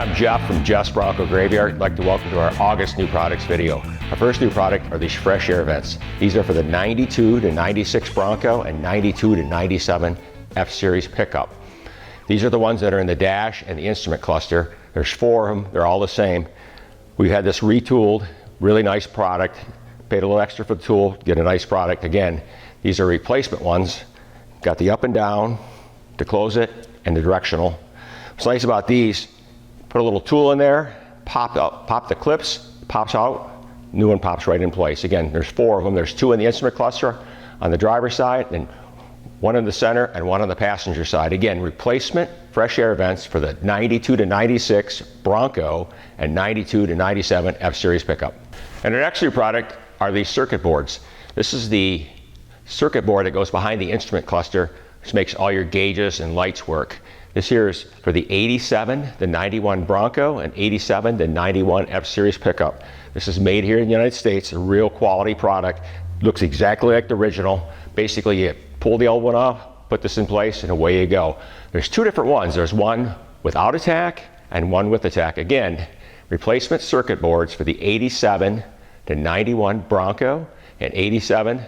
I'm Jeff from Jeff's Bronco Graveyard. I'd like to welcome to our August new products video. Our first new product are these fresh air vents. These are for the 92 to 96 Bronco and 92 to 97 F-Series pickup. These are the ones that are in the dash and the instrument cluster. There's 4 of them, they're all the same. We've had this retooled, really nice product. Paid a little extra for the tool, get a nice product. Again, these are replacement ones. Got the up and down to close it and the directional. What's nice about these, put a little tool in there, pop the clips, pops out, new one pops right in place. Again, there's 4 of them. There's 2 in the instrument cluster on the driver's side, and 1 in the center and 1 on the passenger side. Again, replacement fresh air vents for the 92 to 96 Bronco and 92 to 97 F-Series pickup. And our next new product are these circuit boards. This is the circuit board that goes behind the instrument cluster, which makes all your gauges and lights work. This here is for the 87, the 91 Bronco, and 87, the 91 F-Series pickup. This is made here in the United States, a real quality product. Looks exactly like the original. Basically, you pull the old one off, put this in place, and away you go. There's 2 different ones. There's one without a tack and one with a tack. Again, replacement circuit boards for the 87 to 91 Bronco and 87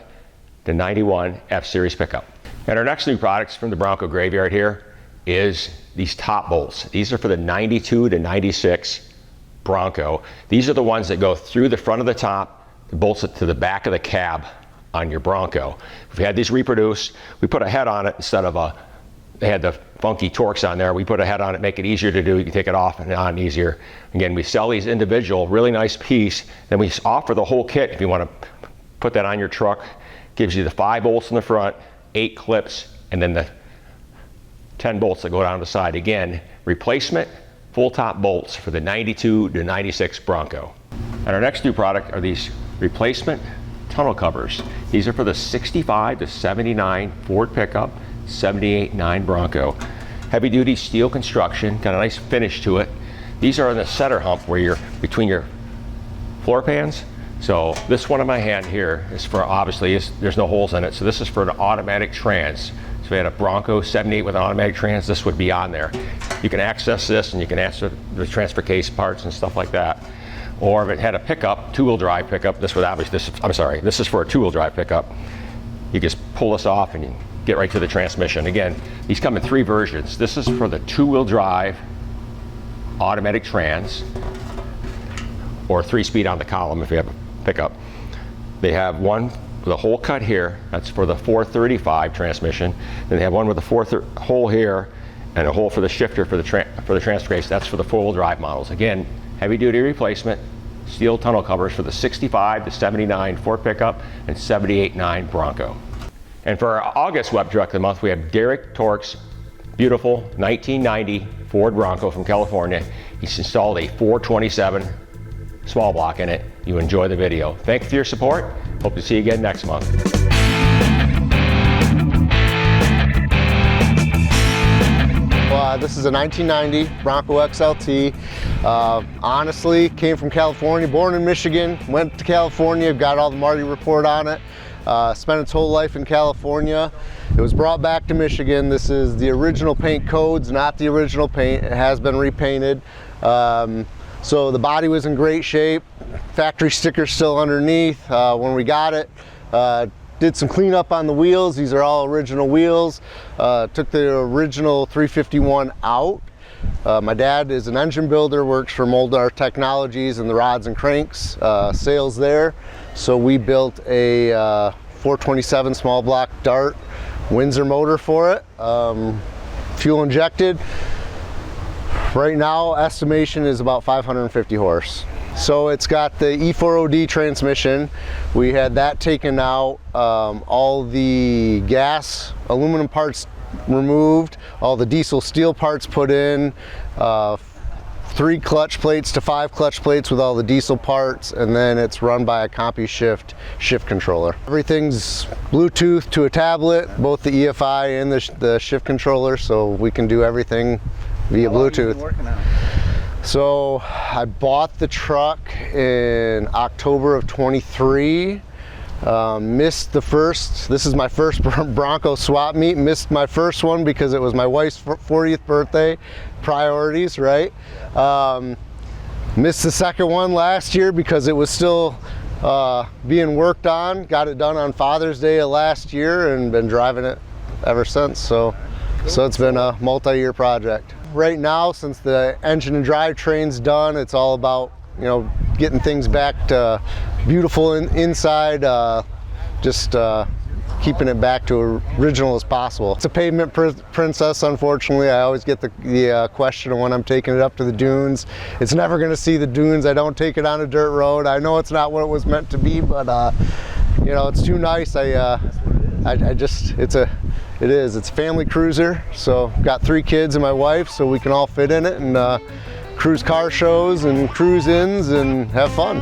to 91 F-Series pickup. And our next new products from the Bronco Graveyard here is these top bolts. These are for the 92 to 96 Bronco. These are the ones that go through the front of the top, the bolts to the back of the cab on your Bronco. We've had these reproduced. We put a head on it instead of they had the funky Torx on there. We put a head on it, make it easier to do. You can take it off and on easier. Again, we sell these individual, really nice piece. Then we offer the whole kit if you want to put that on your truck. Gives you the 5 bolts in the front, 8 clips, and then the 10 bolts that go down the side. Again, replacement full top bolts for the 92 to 96 Bronco. And our next new product are these replacement tunnel covers. These are for the 65 to 79 Ford pickup, 78-9 Bronco. Heavy duty steel construction, got a nice finish to it. These are in the center hump where you're between your floor pans. So this one in my hand here is for, obviously, there's no holes in it, so this is for an automatic trans. So if we had a Bronco 78 with an automatic trans, this would be on there. You can access this and you can access the transfer case parts and stuff like that. Or if it had a pickup, 2-wheel drive pickup, this would obviously, this is for a 2-wheel drive pickup. You just pull this off and you get right to the transmission. Again, these come in 3 versions. This is for the 2-wheel drive automatic trans, or 3-speed on the column if you have a pickup. They have one with a hole cut here, that's for the 435 transmission. Then they have one with a hole here and a hole for the shifter for the transfer case. That's for the 4-wheel drive models. Again, heavy duty replacement steel tunnel covers for the 65 to 79 Ford pickup and 78-9 Bronco. And for our August web truck of the month, we have Derek Torx, beautiful 1990 Ford Bronco from California. He's installed a 427 small block in it. You enjoy the video. Thank you for your support. Hope to see you again next month. This is a 1990 Bronco XLT. Honestly, came from California, born in Michigan, went to California, got all the Marty report on it. Spent its whole life in California. It was brought back to Michigan. This is the original paint codes, not the original paint. It has been repainted. So the body was in great shape. Factory stickers still underneath. When we got it, did some cleanup on the wheels. These are all original wheels. Took the original 351 out. My dad is an engine builder, works for Moldar Technologies and the rods and cranks, sales there. So we built a 427 small block Dart Windsor motor for it, fuel injected. Right now, estimation is about 550 horse. So it's got the E4OD transmission. We had that taken out, all the gas, aluminum parts removed, all the diesel steel parts put in, 3 clutch plates to 5 clutch plates with all the diesel parts, and then it's run by a CompuShift shift controller. Everything's Bluetooth to a tablet, both the EFI and the shift controller, so we can do everything via Bluetooth. So I bought the truck in October of 23. Missed the first. This is my first Bronco swap meet. Missed my first one because it was my wife's 40th birthday. Priorities, right? Missed the second one last year because it was still being worked on. Got it done on Father's Day of last year and been driving it ever since. So it's been a multi-year project. Right now, since the engine and drivetrain's done, it's all about, you know, getting things back to beautiful inside, just keeping it back to original as possible. It's a pavement princess, unfortunately. I always get the question when I'm taking it up to the dunes. It's never going to see the dunes. I don't take it on a dirt road. I know it's not what it was meant to be, but you know, it's too nice. It is. It's a family cruiser. So got 3 kids and my wife, so we can all fit in it and cruise car shows and cruise ins and have fun.